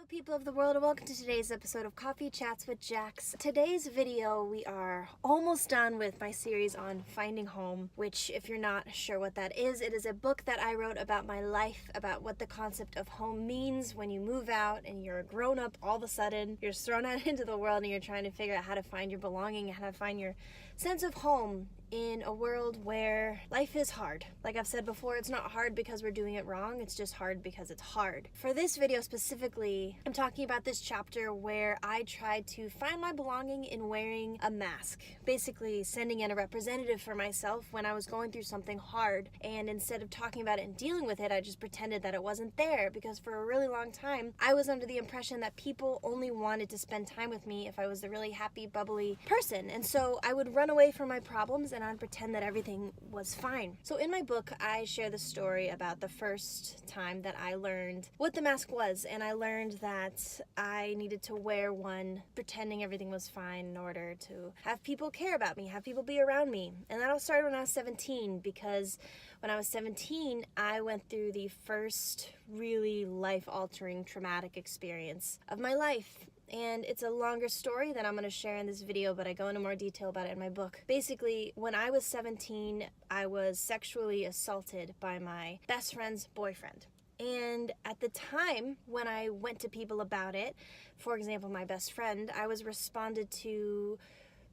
People of the world, and welcome to today's episode of Coffee Chats with Jax. Today's video, we are almost done with my series on finding home, which, if you're not sure what that is, it is a book that I wrote about my life, about what the concept of home means when you move out and you're a grown-up. All of a sudden, you're thrown out into the world and you're trying to figure out how to find your belonging, how to find your sense of home in a world where life is hard. Like I've said before, it's not hard because we're doing it wrong, it's just hard because it's hard. For this video specifically, I'm talking about this chapter where I tried to find my belonging in wearing a mask. Basically, sending in a representative for myself when I was going through something hard, and instead of talking about it and dealing with it, I just pretended that it wasn't there, because for a really long time, I was under the impression that people only wanted to spend time with me if I was the really happy, bubbly person. And so I would run away from my problems and I'd pretend that everything was fine. So in my book, I share the story about the first time that I learned what the mask was, and I learned that I needed to wear one pretending everything was fine in order to have people care about me, have people be around me. And that all started when I was 17, because when I was 17, I went through the first really life-altering traumatic experience of my life. And it's a longer story that I'm going to share in this video, but I go into more detail about it in my book. Basically, when I was 17, I was sexually assaulted by my best friend's boyfriend. And at the time, when I went to people about it, for example, my best friend, I was responded to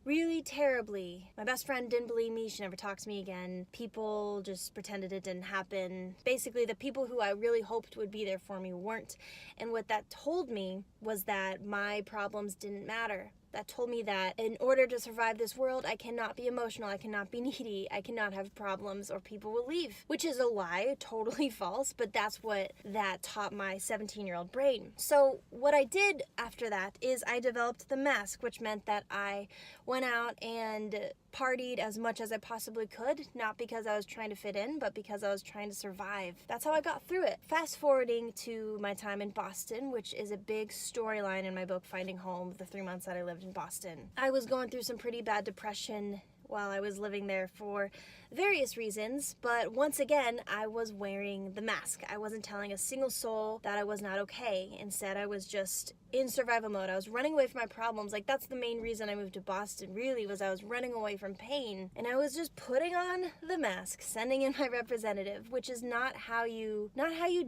really terribly. My best friend didn't believe me. She never talked to me again. People just pretended it didn't happen. Basically, the people who I really hoped would be there for me weren't. And what that told me was that my problems didn't matter. That told me that in order to survive this world, I cannot be emotional, I cannot be needy, I cannot have problems, or people will leave. Which is a lie, totally false, but that's what that taught my 17-year-old brain. So what I did after that is I developed the mask, which meant that I went out and partied as much as I possibly could, not because I was trying to fit in, but because I was trying to survive. That's how I got through it. Fast forwarding to my time in Boston, which is a big storyline in my book, Finding Home, the 3 months that I lived in Boston. I was going through some pretty bad depression while I was living there for various reasons, but once again, I was wearing the mask. I wasn't telling a single soul that I was not okay. Instead, I was just in survival mode. I was running away from my problems. Like, that's the main reason I moved to Boston, really, was I was running away from pain. And I was just putting on the mask, sending in my representative, which is not how you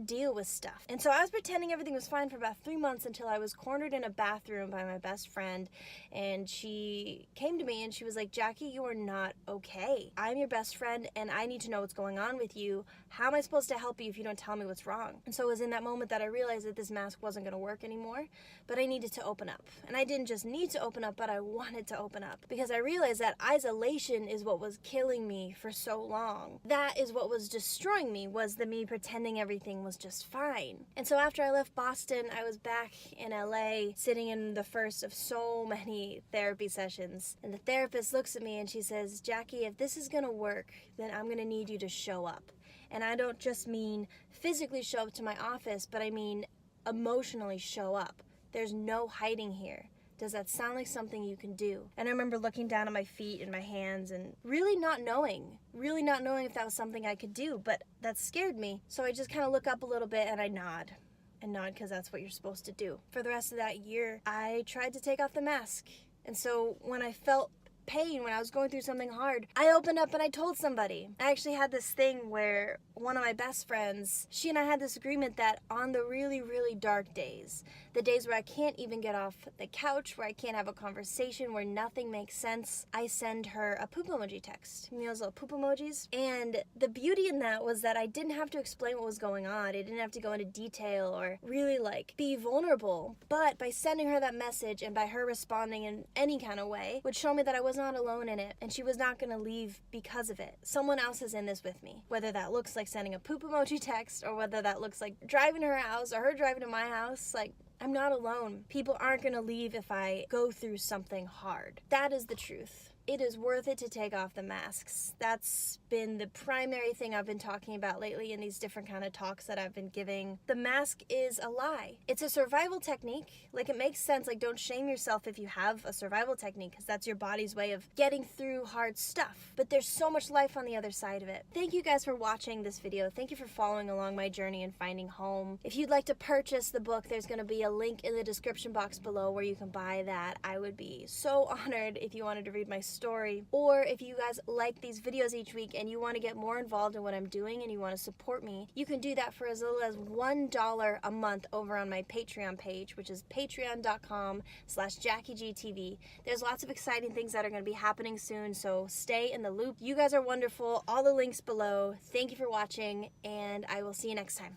deal with stuff. And so I was pretending everything was fine for about 3 months until I was cornered in a bathroom by my best friend, and she came to me and she was like, "Jackie, you are not okay. I'm your best friend and I need to know what's going on with you. How am I supposed to help you if you don't tell me what's wrong?" And so it was in that moment that I realized that this mask wasn't going to work anymore, but I needed to open up. And I didn't just need to open up, but I wanted to open up, because I realized that isolation is what was killing me for so long. That is what was destroying me, was the me pretending everything was just fine. And so after I left Boston, I was back in LA, sitting in the first of so many therapy sessions. And the therapist looks at me and she says, "Jackie, if this is gonna work, then I'm gonna need you to show up." And I don't just mean physically show up to my office, but I mean emotionally show up. There's no hiding here. Does that sound like something you can do? And I remember looking down at my feet and my hands and really not knowing if that was something I could do, but that scared me. So I just kind of look up a little bit and I nod because that's what you're supposed to do. For the rest of that year, I tried to take off the mask. And so when I felt pain, when I was going through something hard, I opened up and I told somebody. I actually had this thing where one of my best friends, she and I had this agreement that on the really, really dark days, the days where I can't even get off the couch, where I can't have a conversation, where nothing makes sense, I send her a poop emoji text. You know those little poop emojis? And the beauty in that was that I didn't have to explain what was going on. I didn't have to go into detail or really be vulnerable. But by sending her that message and by her responding in any kind of way would show me that I was not alone in it, and she was not going to leave because of it. Someone else is in this with me. Whether that looks like sending a poop emoji text, or whether that looks like driving to her house or her driving to my house, I'm not alone. People aren't going to leave if I go through something hard. That is the truth. it is worth it to take off the masks. That's been the primary thing I've been talking about lately in these different kind of talks that I've been giving. The mask is a lie. It's a survival technique. Like, it makes sense. Like, don't shame yourself if you have a survival technique, because that's your body's way of getting through hard stuff. But there's so much life on the other side of it. Thank you guys for watching this video. Thank you for following along my journey in finding home. If you'd like to purchase the book, there's going to be a link in the description box below where you can buy that. I would be so honored if you wanted to read my story, or if you guys like these videos each week and you want to get more involved in what I'm doing and you want to support me, you can do that for as little as $1 a month over on my Patreon page, which is patreon.com/JackieGTV. There's lots of exciting things that are going to be happening soon, so stay in the loop. You guys are wonderful. All the links below. Thank you for watching, and I will see you next time.